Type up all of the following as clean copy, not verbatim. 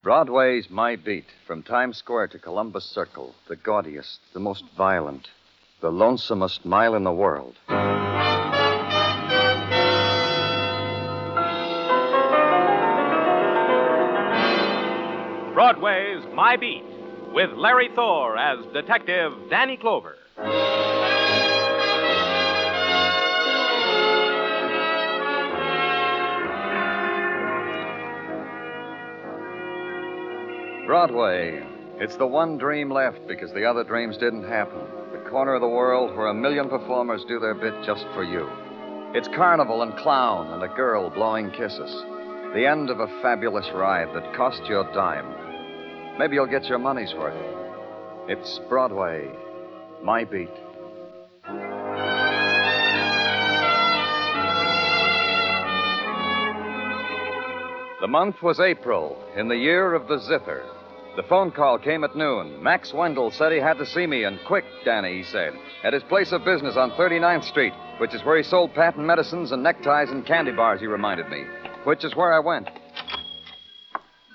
Broadway's My Beat, from Times Square to Columbus Circle, the gaudiest, the most violent, the lonesomest mile in the world. Broadway's My Beat, with Larry Thor as Detective Danny Clover. Broadway. It's the one dream left because the other dreams didn't happen. The corner of the world where a million performers do their bit just for you. It's carnival and clown and a girl blowing kisses. The end of a fabulous ride that cost you a dime. Maybe you'll get your money's worth. It's Broadway. My Beat. The month was April, in the year of the zither. The phone call came at noon. Max Wendell said he had to see me, and quick, Danny, he said, at his place of business on 39th Street, which is where he sold patent medicines and neckties and candy bars, he reminded me, which is where I went.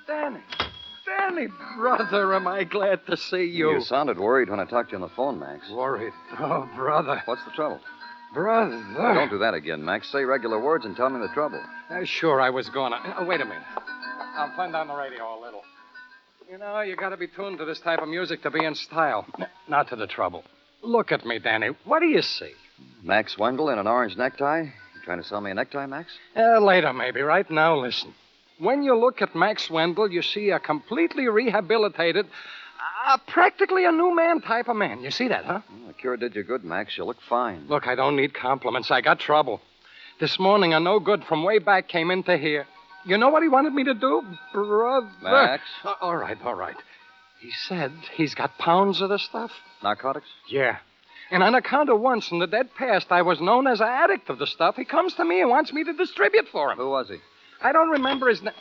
Danny, brother, am I glad to see you. You sounded worried when I talked to you on the phone, Max. Worried? Oh, brother. What's the trouble? Brother. Don't do that again, Max. Say regular words and tell me the trouble. Sure, I was gonna. Wait a minute. I'll turn down the radio a little. You know, you gotta be tuned to this type of music to be in style. Now to the trouble. Look at me, Danny. What do you see? Max Wendell in an orange necktie? You trying to sell me a necktie, Max? Later, maybe. Right now, listen. When you look at Max Wendell, you see a completely rehabilitated, practically a new man type of man. You see that, huh? Well, the cure did you good, Max. You look fine. Look, I don't need compliments. I got trouble. This morning, a no good from way back came into here. You know what he wanted me to do, brother? Max? All right. He said he's got pounds of the stuff. Narcotics? Yeah. And on account of once in the dead past I was known as an addict of the stuff, he comes to me and wants me to distribute for him. Who was he? I don't remember his name.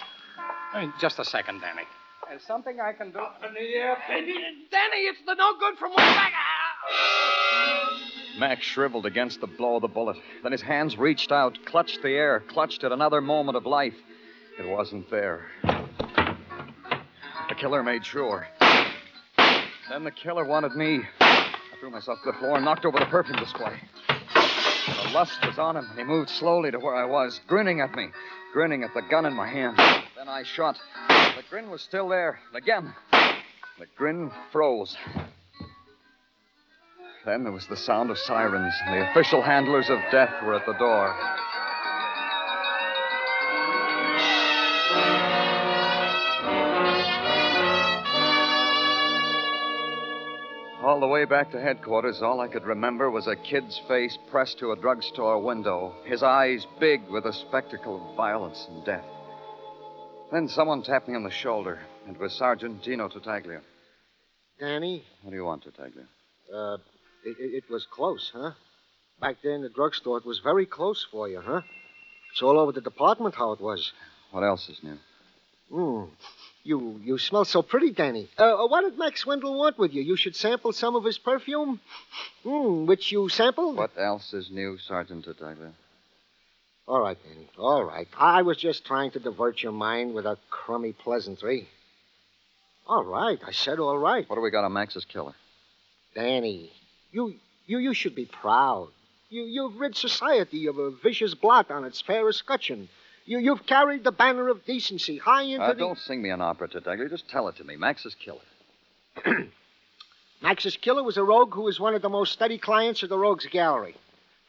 Just a second, Danny. There's something I can do. Danny, it's the no good from way back. Max shriveled against the blow of the bullet. Then his hands reached out, clutched the air, clutched at another moment of life. It wasn't there. The killer made sure. Then the killer wanted me. I threw myself to the floor and knocked over the perfume display. The lust was on him, and he moved slowly to where I was, grinning at me, grinning at the gun in my hand. Then I shot. The grin was still there. And again, the grin froze. Then there was the sound of sirens, and the official handlers of death were at the door. All the way back to headquarters, all I could remember was a kid's face pressed to a drugstore window, his eyes big with a spectacle of violence and death. Then someone tapped me on the shoulder. It was Sergeant Gino Tartaglia. Danny? What do you want, Tartaglia? It was close, huh? Back there in the drugstore, it was very close for you, huh? It's all over the department how it was. What else is new? You smell so pretty, Danny. What did Max Wendell want with you? You should sample some of his perfume? Which you sampled? What else is new, Sergeant Tartaglia? All right, Danny. All right. I was just trying to divert your mind with a crummy pleasantry. All right. I said all right. What do we got on Max's killer? Danny, you should be proud. You've rid society of a vicious blot on its fair escutcheon. You've carried the banner of decency high into the... Don't sing me an opera, Tartaglia. Just tell it to me. Max's killer. Max's killer was a rogue who was one of the most steady clients of the Rogues Gallery.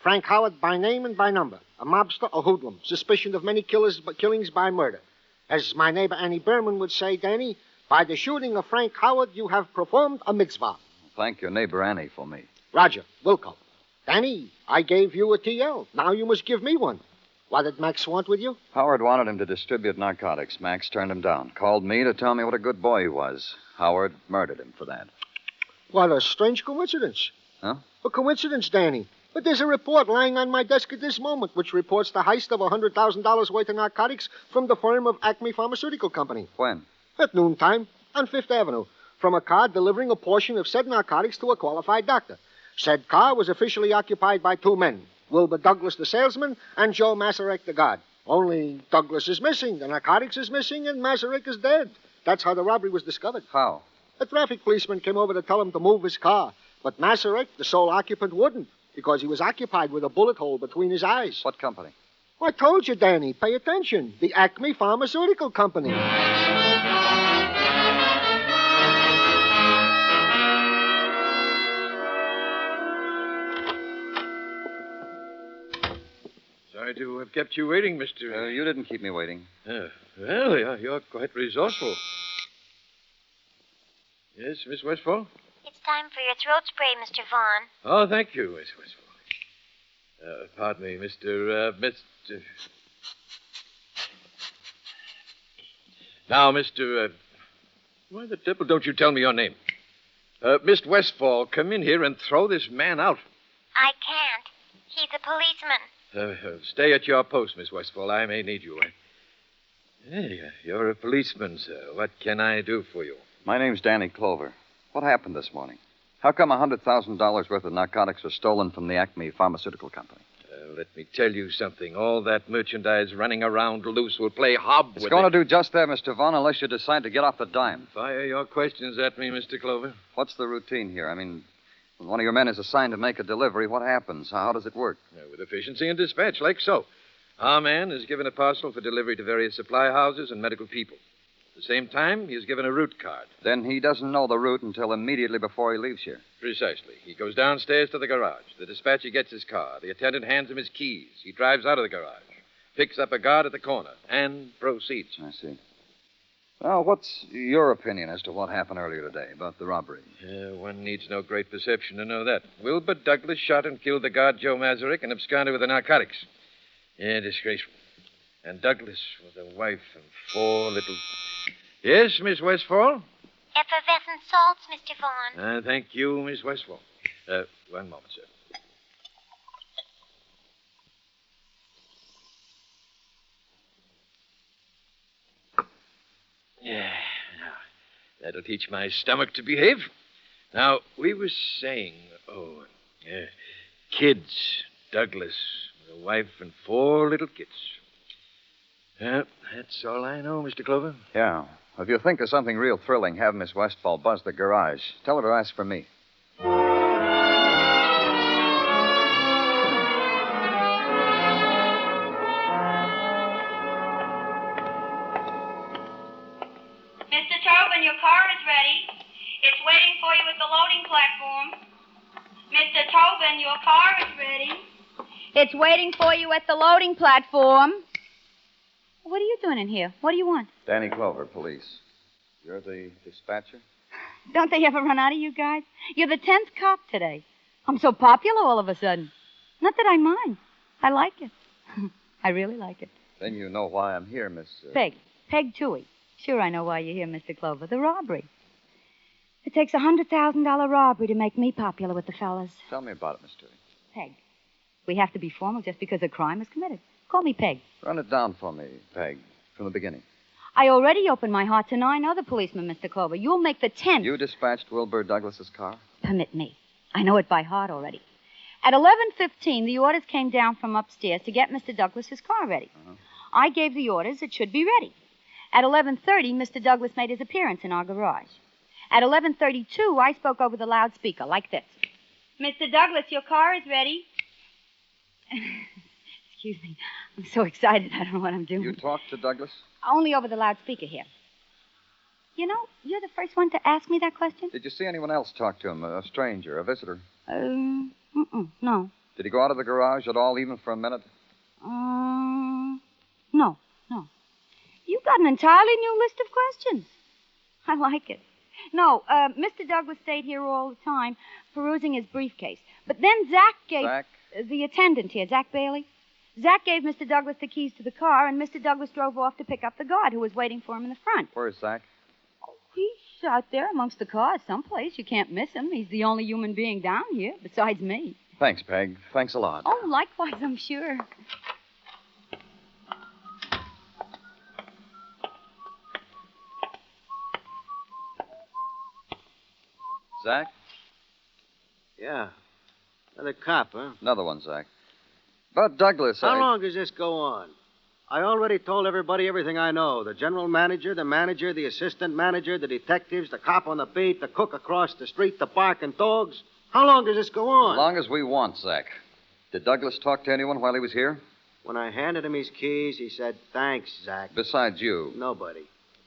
Frank Howard by name and by number. A mobster, a hoodlum. Suspicion of many killings by murder. As my neighbor Annie Berman would say, Danny, by the shooting of Frank Howard, you have performed a mitzvah. Thank your neighbor Annie for me. Roger. Wilco. Danny, I gave you a TL. Now you must give me one. What did Max want with you? Howard wanted him to distribute narcotics. Max turned him down. Called me to tell me what a good boy he was. Howard murdered him for that. What a strange coincidence. Huh? A coincidence, Danny. But there's a report lying on my desk at this moment which reports the heist of $100,000 worth of narcotics from the firm of Acme Pharmaceutical Company. When? At noontime on Fifth Avenue, from a car delivering a portion of said narcotics to a qualified doctor. Said car was officially occupied by two men, Wilbur Douglas, the salesman, and Joe Masarek, the guard. Only Douglas is missing, the narcotics is missing, and Masarek is dead. That's how the robbery was discovered. How? A traffic policeman came over to tell him to move his car. But Masaryk, the sole occupant, wouldn't because he was occupied with a bullet hole between his eyes. What company? Well, I told you, Danny. Pay attention. The Acme Pharmaceutical Company. Sorry to have kept you waiting, Mr. You didn't keep me waiting. Well, you're quite resourceful. Yes, Miss Westfall? It's time for your throat spray, Mr. Vaughn. Oh, thank you, Miss Westfall. Pardon me, Mr. Now, Mr. Why the devil don't you tell me your name? Miss Westfall, come in here and throw this man out. I can't. He's a policeman. Stay at your post, Miss Westfall. I may need you. Hey, you're a policeman, sir. What can I do for you? My name's Danny Clover. What happened this morning? How come $100,000 worth of narcotics was stolen from the Acme Pharmaceutical Company? Let me tell you something. All that merchandise running around loose will play hob with It's going to do just that, Mr. Vaughn, unless you decide to get off the dime. Fire your questions at me, Mr. Clover. What's the routine here? I mean, when one of your men is assigned to make a delivery, what happens? How does it work? With efficiency and dispatch, like so. Our man is given a parcel for delivery to various supply houses and medical people. At the same time, he is given a route card. Then he doesn't know the route until immediately before he leaves here. Precisely. He goes downstairs to the garage. The dispatcher gets his car. The attendant hands him his keys. He drives out of the garage, picks up a guard at the corner, and proceeds. I see. Well, what's your opinion as to what happened earlier today about the robbery? One needs no great perception to know that. Wilbur Douglas shot and killed the guard Joe Masaryk and absconded with the narcotics. Yeah, disgraceful. And Douglas with a wife and 4 little... Yes, Miss Westfall? Effervescent salts, Mr. Vaughn. Thank you, Miss Westfall. One moment, sir. Yeah, now, that'll teach my stomach to behave. Now, we were saying, kids. Douglas, with a wife and 4 little kids. That's all I know, Mr. Clover. Yeah. If you think of something real thrilling, have Miss Westfall buzz the garage. Tell her to ask for me. Mr. Tobin, your car is ready. It's waiting for you at the loading platform. Mr. Tobin, your car is ready. It's waiting for you at the loading platform. What are you doing in here? What do you want? Danny Clover, police. You're the dispatcher? Don't they ever run out of you guys? You're the 10th cop today. I'm so popular all of a sudden. Not that I mind. I like it. I really like it. Then you know why I'm here, Miss... Peg Toohey. Sure, I know why you're here, Mr. Clover. The robbery. It takes a $100,000 robbery to make me popular with the fellas. Tell me about it, Miss Toohey. Peg. We have to be formal just because a crime is committed. Call me Peg. Run it down for me, Peg, from the beginning. I already opened my heart to 9 other policemen, Mr. Clover. You'll make the 10th. You dispatched Wilbur Douglas's car? Permit me. I know it by heart already. At 11:15, the orders came down from upstairs to get Mr. Douglas's car ready. Uh-huh. I gave the orders it should be ready. At 11:30, Mr. Douglas made his appearance in our garage. At 11:32, I spoke over the loudspeaker like this. Mr. Douglas, your car is ready. Excuse me. I'm so excited, I don't know what I'm doing. You talked to Douglas? Only over the loudspeaker here. You know, you're the first one to ask me that question. Did you see anyone else talk to him? A stranger, a visitor? No. Did he go out of the garage at all, even for a minute? No. You've got an entirely new list of questions. I like it. No, Mr. Douglas stayed here all the time, perusing his briefcase. But then Zach gave... Zach? The attendant here, Zach Bailey. Zach gave Mr. Douglas the keys to the car, and Mr. Douglas drove off to pick up the guard who was waiting for him in the front. Where's Zach? He's out there amongst the cars someplace. You can't miss him. He's the only human being down here, besides me. Thanks, Peg. Thanks a lot. Oh, likewise, I'm sure. Zach? Yeah. Another cop, huh? Another one, Zach. Bud Douglas, How long does this go on? I already told everybody everything I know. The general manager, the assistant manager, the detectives, the cop on the beat, the cook across the street, the barking dogs. How long does this go on? As long as we want, Zach. Did Douglas talk to anyone while he was here? When I handed him his keys, he said, "Thanks, Zach." Besides you? Nobody.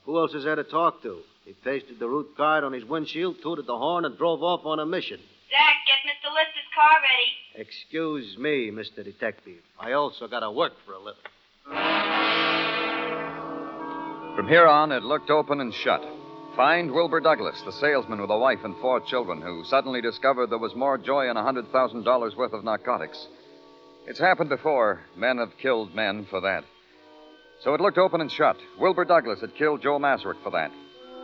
Who else is there to talk to? He pasted the route card on his windshield, tooted the horn, and drove off on a mission. Zach, get Mr. Lister's car ready. Excuse me, Mr. Detective. I also got to work for a living. From here on, it looked open and shut. Find Wilbur Douglas, the salesman with a wife and 4 children, who suddenly discovered there was more joy in $100,000 worth of narcotics. It's happened before. Men have killed men for that. So it looked open and shut. Wilbur Douglas had killed Joe Masrick for that.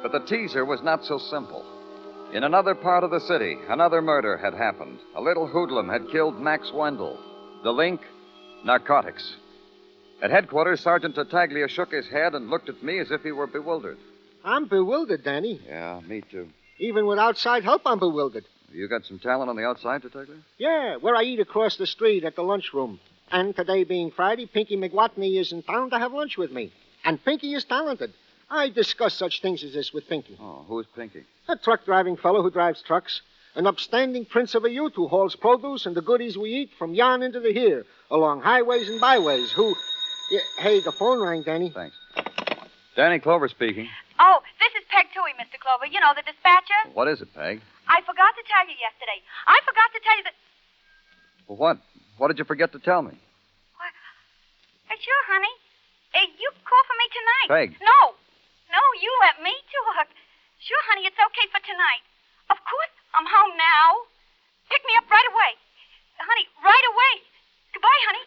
But the teaser was not so simple. In another part of the city, another murder had happened. A little hoodlum had killed Max Wendell. The link? Narcotics. At headquarters, Sergeant Tartaglia shook his head and looked at me as if he were bewildered. I'm bewildered, Danny. Yeah, me too. Even with outside help, I'm bewildered. You got some talent on the outside, Tartaglia? Yeah, where I eat across the street at the lunchroom. And today being Friday, Pinky McWatney is in town to have lunch with me. And Pinky is talented. I discuss such things as this with Pinky. Oh, who is Pinky? A truck-driving fellow who drives trucks. An upstanding prince of a youth who hauls produce and the goodies we eat from yon into the here, along highways and byways, who... Yeah, hey, the phone rang, Danny. Thanks. Danny Clover speaking. Oh, this is Peg Toohey, Mr. Clover. You know, the dispatcher. What is it, Peg? I forgot to tell you yesterday. I forgot to tell you that... Well, what? What did you forget to tell me? What? Sure, honey. You call for me tonight. Peg. No, you let me talk. Sure, honey, it's okay for tonight. Of course, I'm home now. Pick me up right away. Honey, right away. Goodbye, honey.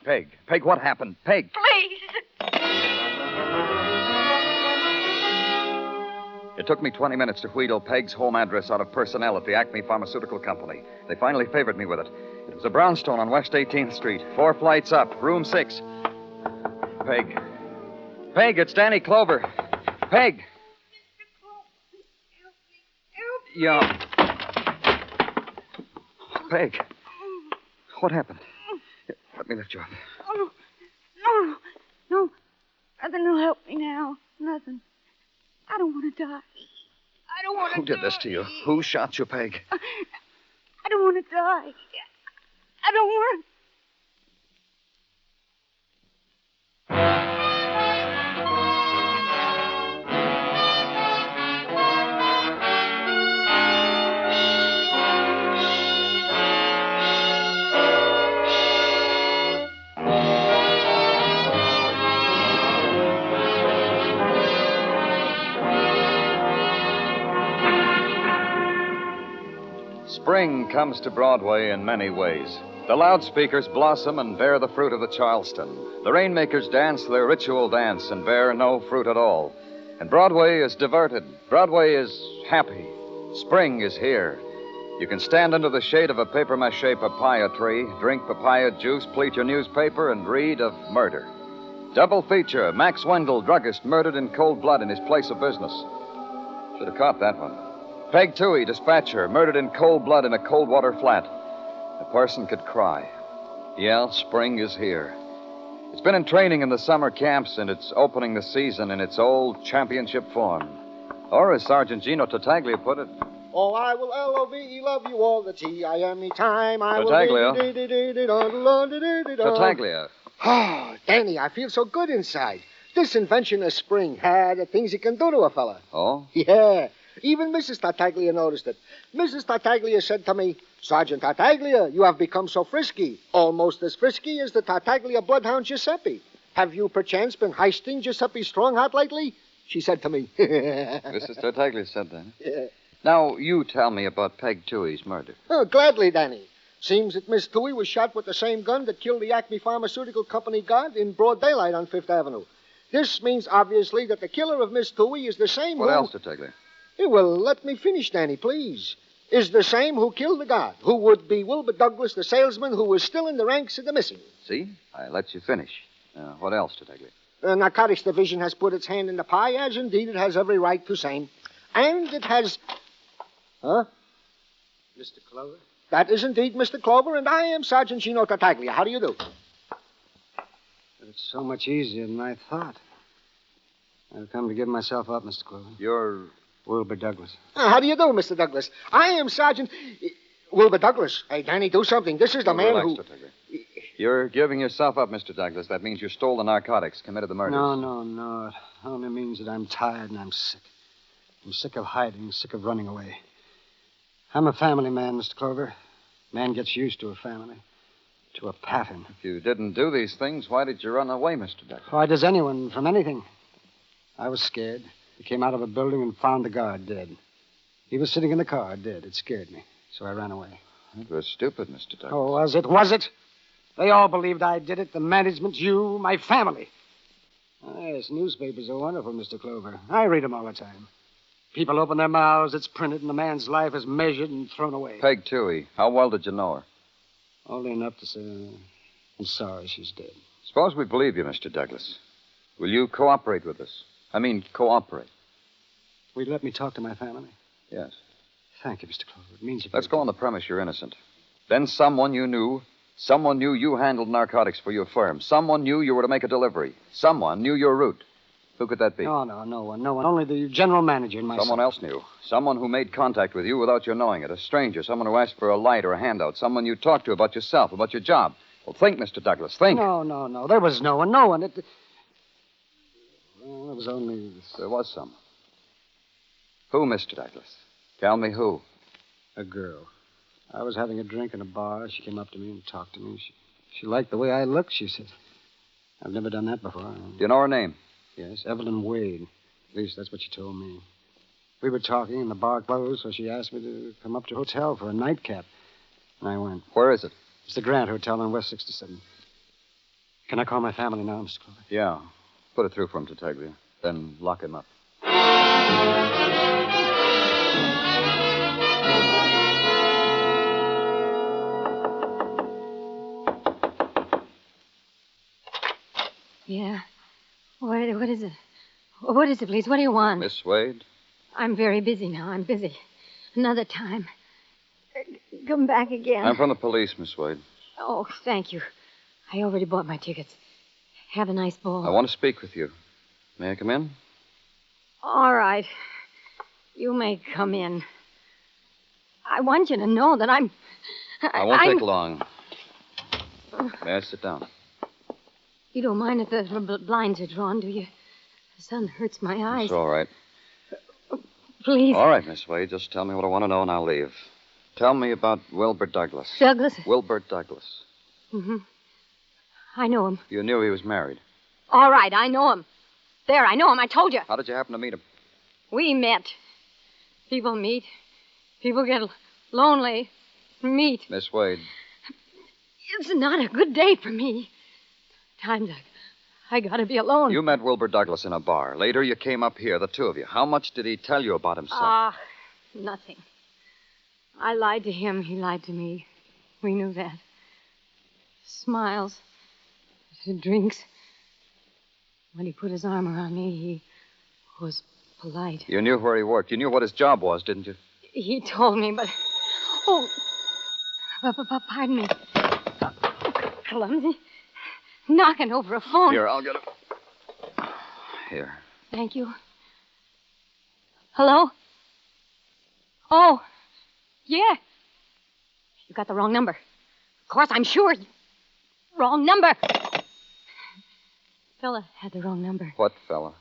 Peg, what happened? Peg. Please. It took me 20 minutes to wheedle Peg's home address out of personnel at the Acme Pharmaceutical Company. They finally favored me with it. It was a brownstone on West 18th Street, 4 flights up, room 6. Peg, it's Danny Clover. Peg. Yeah. Peg. What happened? Let me lift you up. Oh, no. Nothing will help me now. Nothing. I don't want to die. I don't want to die. Who did this to you? Who shot you, Peg? I don't want to die. I don't want... Spring comes to Broadway in many ways. The loudspeakers blossom and bear the fruit of the Charleston. The rainmakers dance their ritual dance and bear no fruit at all. And Broadway is diverted. Broadway is happy. Spring is here. You can stand under the shade of a papier-mâché papaya tree, drink papaya juice, pleat your newspaper, and read of murder. Double feature, Max Wendell, druggist, murdered in cold blood in his place of business. Should have caught that one. Peg Toohey, dispatcher, murdered in cold blood in a cold water flat. A person could cry. Yeah, spring is here. It's been in training in the summer camps, and it's opening the season in its old championship form. Or, as Sergeant Gino Tartaglia put it... Oh, I will L-O-V-E love you all the T-I-M-E time. I will... Tartaglia. Oh, Danny, I feel so good inside. This invention of spring had the things it can do to a fella. Oh? Yeah. Even Mrs. Tartaglia noticed it. Mrs. Tartaglia said to me, Sergeant Tartaglia, you have become so frisky, almost as frisky as the Tartaglia bloodhound Giuseppe. Have you perchance been heisting Giuseppe's Strongheart lately? She said to me. Mrs. Tartaglia said that. Yeah. Now, you tell me about Peg Toohey's murder. Oh, gladly, Danny. Seems that Miss Toohey was shot with the same gun that killed the Acme Pharmaceutical Company guard in broad daylight on Fifth Avenue. This means, obviously, that the killer of Miss Toohey is the same What else, Tartaglia? Well, let me finish, Danny, please. Is the same who killed the guard, who would be Wilbur Douglas, the salesman, who was still in the ranks of the missing. See? I let you finish. What else, Tartaglia? The Narcotics Division has put its hand in the pie, as indeed it has every right to same. And it has... Huh? Mr. Clover? That is indeed Mr. Clover, and I am Sergeant Gino Tartaglia. How do you do? But it's so much easier than I thought. I've come to give myself up, Mr. Clover. You're... Wilbur Douglas. How do you do, Mr. Douglas? I am Sergeant Wilbur Douglas. Hey, Danny, do something. This is the man relax, who... Detective. You're giving yourself up, Mr. Douglas. That means you stole the narcotics, committed the murders. No. It only means that I'm tired and I'm sick. I'm sick of hiding, sick of running away. I'm a family man, Mr. Clover. Man gets used to a family, to a pattern. If you didn't do these things, why did you run away, Mr. Douglas? Why does anyone from anything? I was scared. I came out of a building and found the guard dead. He was sitting in the car, dead. It scared me, so I ran away. It was stupid, Mr. Douglas. Oh, was it? Was it? They all believed I did it. The management, you, my family. Oh, yes, newspapers are wonderful, Mr. Clover. I read them all the time. People open their mouths, it's printed, and the man's life is measured and thrown away. Peg Toohey. How well did you know her? Only enough to say, I'm sorry she's dead. Suppose we believe you, Mr. Douglas. Will you cooperate with us? I mean, cooperate. Will you let me talk to my family? Yes. Thank you, Mr. Clover. It means... Let's go on the premise you're innocent. Then someone knew you handled narcotics for your firm. Someone knew you were to make a delivery. Someone knew your route. Who could that be? No one. Only the general manager and myself. Someone else knew. Someone who made contact with you without your knowing it. A stranger. Someone who asked for a light or a handout. Someone you talked to about yourself, about your job. Well, think, Mr. Douglas. Think. No. There was no one. No one. Well, there was only... There was someone. Who, Mr. Douglas? Tell me who. A girl. I was having a drink in a bar. She came up to me and talked to me. She liked the way I looked, she said. I've never done that before. Do you know her name? Yes, Evelyn Wade. At least that's what she told me. We were talking and the bar closed, so she asked me to come up to the hotel for a nightcap. And I went. Where is it? It's the Grant Hotel on West 67. Can I call my family now, Mr. Clover? Yeah. Put it through for him, Detective. Then lock him up. Yeah. What is it? What is it, please? What do you want? Miss Wade? I'm very busy now. I'm busy. Another time. Come back again. I'm from the police, Miss Wade. Oh, thank you. I already bought my tickets. Have a nice ball. I want to speak with you. May I come in? All right. You may come in. I want you to know that I'm... I won't take long. May I sit down? You don't mind if the blinds are drawn, do you? The sun hurts my eyes. It's all right. Please. All right, Miss Wade. Just tell me what I want to know and I'll leave. Tell me about Wilbur Douglas. Douglas? Wilbur Douglas. Mm-hmm. I know him. You knew he was married. All right, I know him. There, I know him. I told you. How did you happen to meet him? We met. People meet. People get lonely. Meet. Miss Wade. It's not a good day for me. Times I gotta be alone. You met Wilbur Douglas in a bar. Later, you came up here, the two of you. How much did he tell you about himself? Nothing. I lied to him. He lied to me. We knew that. Smiles. Drinks. When he put his arm around me, he was polite. You knew where he worked. You knew what his job was, didn't you? He told me, but... Oh, pardon me. Clumsy. Knocking over a phone. Here, I'll get it. Here. Thank you. Hello? Oh, yeah. You got the wrong number. Of course, I'm sure. Wrong number. Fella had the wrong number. What fella?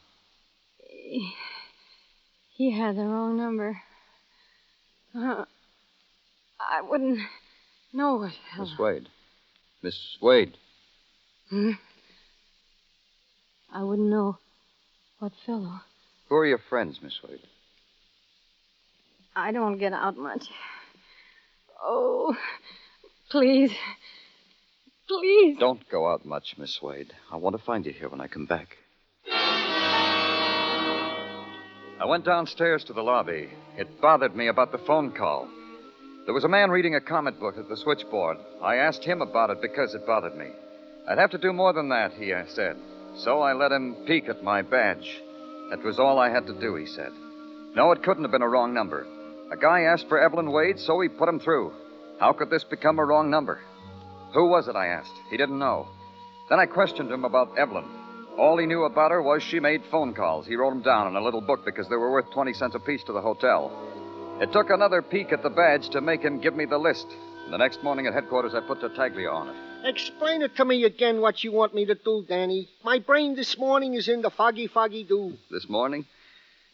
He had the wrong number. I wouldn't know what fella. Miss Wade. Miss Wade. I wouldn't know what fellow. Who are your friends, Miss Wade? I don't get out much. Oh, please. Please. Don't go out much, Miss Wade. I want to find you here when I come back. I went downstairs to the lobby. It bothered me about the phone call. There was a man reading a comic book at the switchboard. I asked him about it because it bothered me. I'd have to do more than that, he said. So I let him peek at my badge. That was all I had to do, he said. No, it couldn't have been a wrong number. A guy asked for Evelyn Wade, so he put him through. How could this become a wrong number? Who was it, I asked. He didn't know. Then I questioned him about Evelyn. All he knew about her was she made phone calls. He wrote them down in a little book because they were worth 20 cents apiece to the hotel. It took another peek at the badge to make him give me the list. And the next morning at headquarters, I put Tartaglia on it. Explain it to me again what you want me to do, Danny. My brain this morning is in the foggy do. This morning?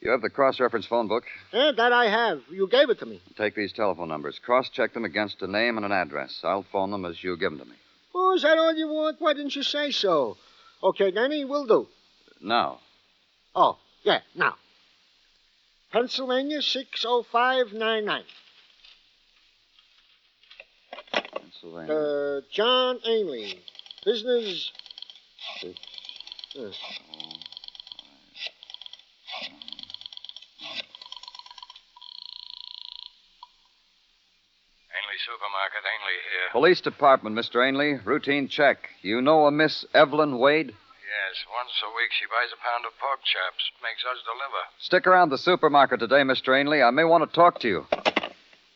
You have the cross-reference phone book. Yeah, that I have. You gave it to me. Take these telephone numbers. Cross-check them against a name and an address. I'll phone them as you give them to me. Oh, is that all you want? Why didn't you say so? Okay, Danny, will do. Now. Oh, yeah, now. Pennsylvania 60599. Pennsylvania. John Ainley. Business. Supermarket, Ainley here. Police Department, Mr. Ainley. Routine check. You know a Miss Evelyn Wade? Yes, once a week she buys a pound of pork chops. Makes us deliver. Stick around the supermarket today, Mr. Ainley. I may want to talk to you.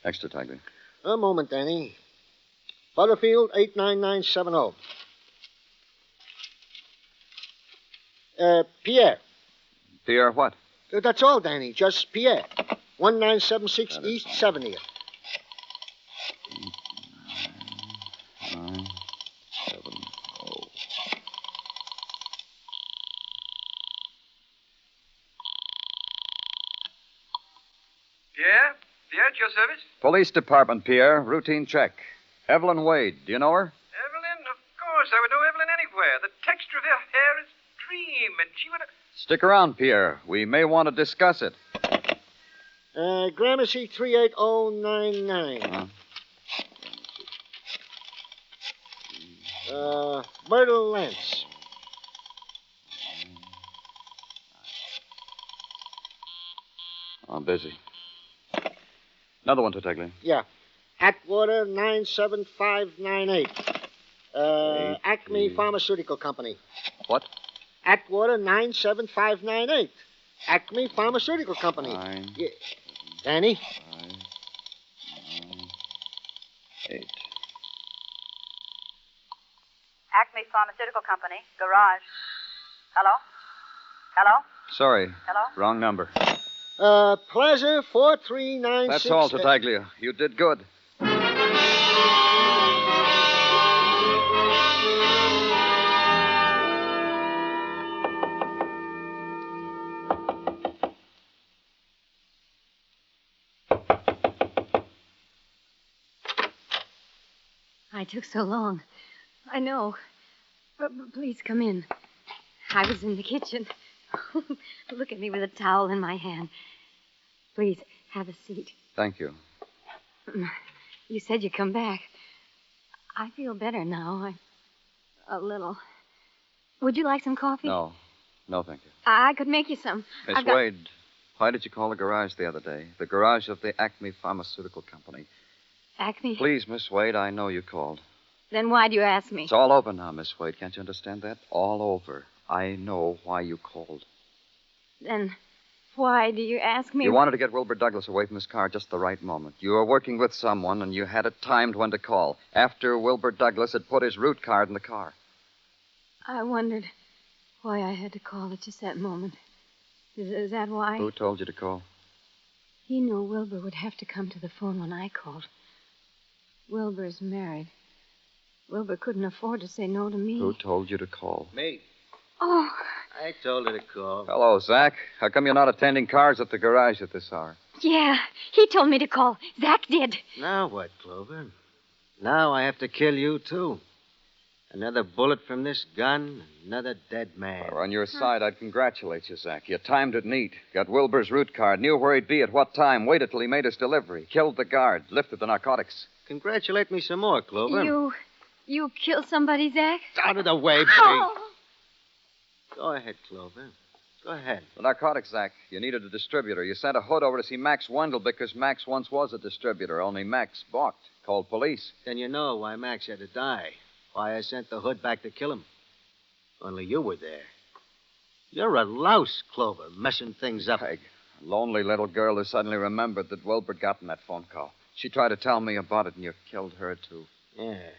Extra, Tiger. A moment, Danny. Butterfield 89970. Pierre. Pierre what? That's all, Danny. Just Pierre. 1976 East 70th. 970. Pierre? Pierre, at your service? Police Department, Pierre. Routine check. Evelyn Wade. Do you know her? Evelyn? Of course. I would know Evelyn anywhere. The texture of her hair is dream, and she would have... Stick around, Pierre. We may want to discuss it. Gramercy 38099. Myrtle Lance. I'm busy. Another one, Tartaglia. Yeah. Atwater 97598. Acme Pharmaceutical Company. What? Atwater 97598. Acme Pharmaceutical Company. Yeah. Danny? 5, 9, 8. Acme Pharmaceutical Company, garage. Hello? Hello? Sorry. Hello? Wrong number. Plaza 4396. That's all, Tartaglia. You did good. I took so long. I know. But please come in. I was in the kitchen. Look at me with a towel in my hand. Please, have a seat. Thank you. You said you'd come back. I feel better now. A little. Would you like some coffee? No. No, thank you. I could make you some. Miss Wade, why did you call the garage the other day? The garage of the Acme Pharmaceutical Company. Acme? Please, Miss Wade, I know you called. Then why do you ask me? It's all over now, Miss Wade. Can't you understand that? All over. I know why you called. Then why do you ask me? You wanted to get Wilbur Douglas away from his car just the right moment. You were working with someone, and you had it timed when to call. After Wilbur Douglas had put his route card in the car. I wondered why I had to call at just that moment. Is that why? Who told you to call? He knew Wilbur would have to come to the phone when I called. Wilbur's married. Wilbur couldn't afford to say no to me. Who told you to call? Me. Oh. I told her to call. Hello, Zach. How come you're not attending cars at the garage at this hour? Yeah, he told me to call. Zach did. Now what, Clover? Now I have to kill you, too. Another bullet from this gun, another dead man. Well, on your side, I'd congratulate you, Zach. You timed it neat. Got Wilbur's route card, knew where he'd be at what time, waited till he made his delivery, killed the guard, lifted the narcotics. Congratulate me some more, Clover. You killed somebody, Zach? Out of the way, please. Oh. Go ahead, Clover. Go ahead. The narcotics, Zach. You needed a distributor. You sent a hood over to see Max Wendell because Max once was a distributor, only Max balked. Called police. Then you know why Max had to die. Why I sent the hood back to kill him. Only you were there. You're a louse, Clover, messing things up. Peg, a lonely little girl who suddenly remembered that Wilbur got in that phone call. She tried to tell me about it, and you killed her, too. Yes.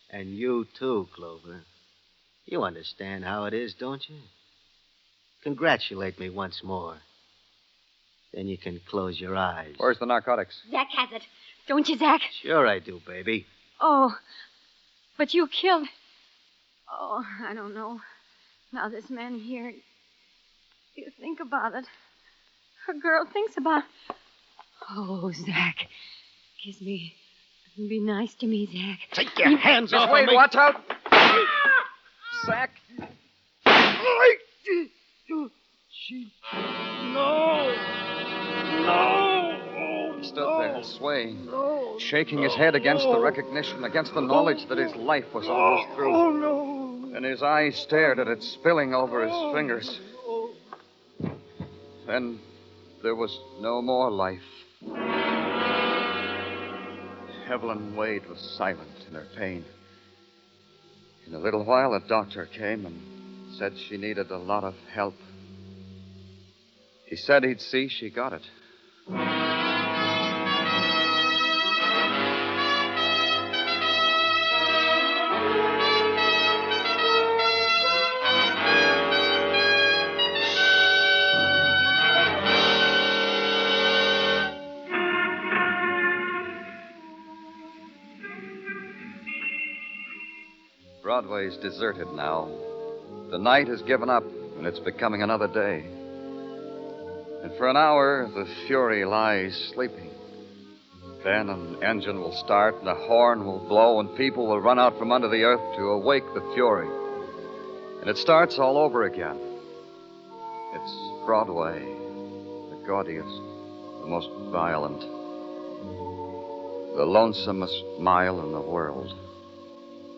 And you, too, Clover. You understand how it is, don't you? Congratulate me once more. Then you can close your eyes. Where's the narcotics? Zach has it. Don't you, Zach? Sure I do, baby. Oh, but you killed... Oh, I don't know. Now this man here... You think about it. A girl thinks about... Oh, Zach. Kiss me. Be nice to me, Zach. Take your hands off Wait, of me. watch out. Zach. He stood there, swaying, shaking his head against the recognition, against the knowledge that his life was almost through. Oh, no. And his eyes stared at it spilling over his fingers. Then there was no more life. Evelyn Wade was silent in her pain. In a little while, a doctor came and said she needed a lot of help. He said he'd see she got it. Broadway's deserted now. The night has given up, and it's becoming another day. And for an hour, the Fury lies sleeping. Then an engine will start, and a horn will blow, and people will run out from under the earth to awake the Fury. And it starts all over again. It's Broadway, the gaudiest, the most violent, the lonesomest mile in the world.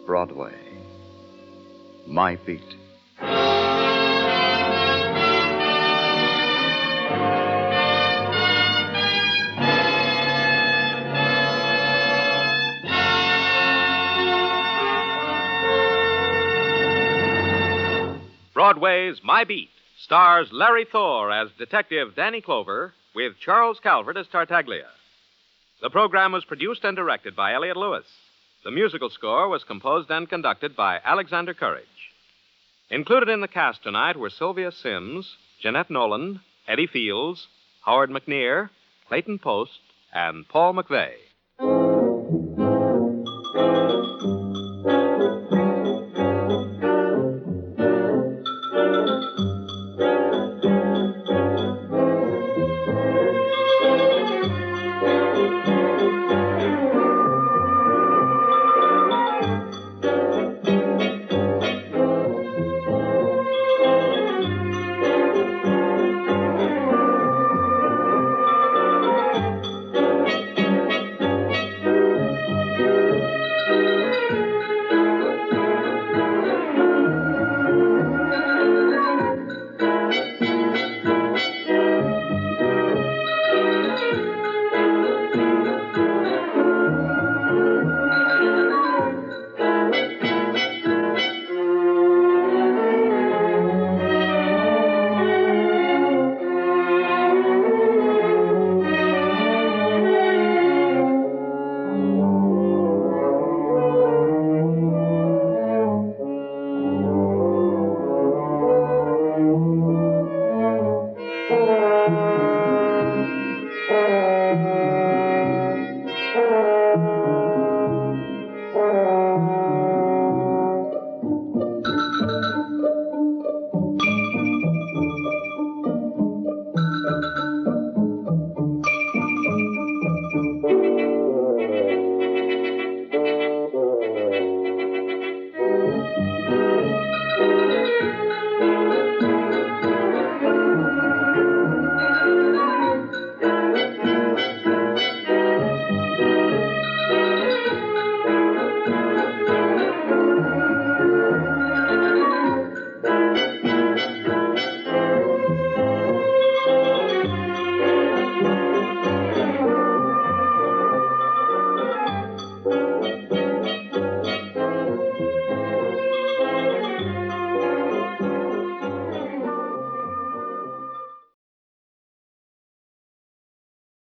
Broadway. My beat. Broadway's My Beat stars Larry Thor as Detective Danny Clover with Charles Calvert as Tartaglia. The program was produced and directed by Elliott Lewis. The musical score was composed and conducted by Alexander Courage. Included in the cast tonight were Sylvia Sims, Jeanette Nolan, Eddie Fields, Howard McNear, Clayton Post, and Paul McVeigh.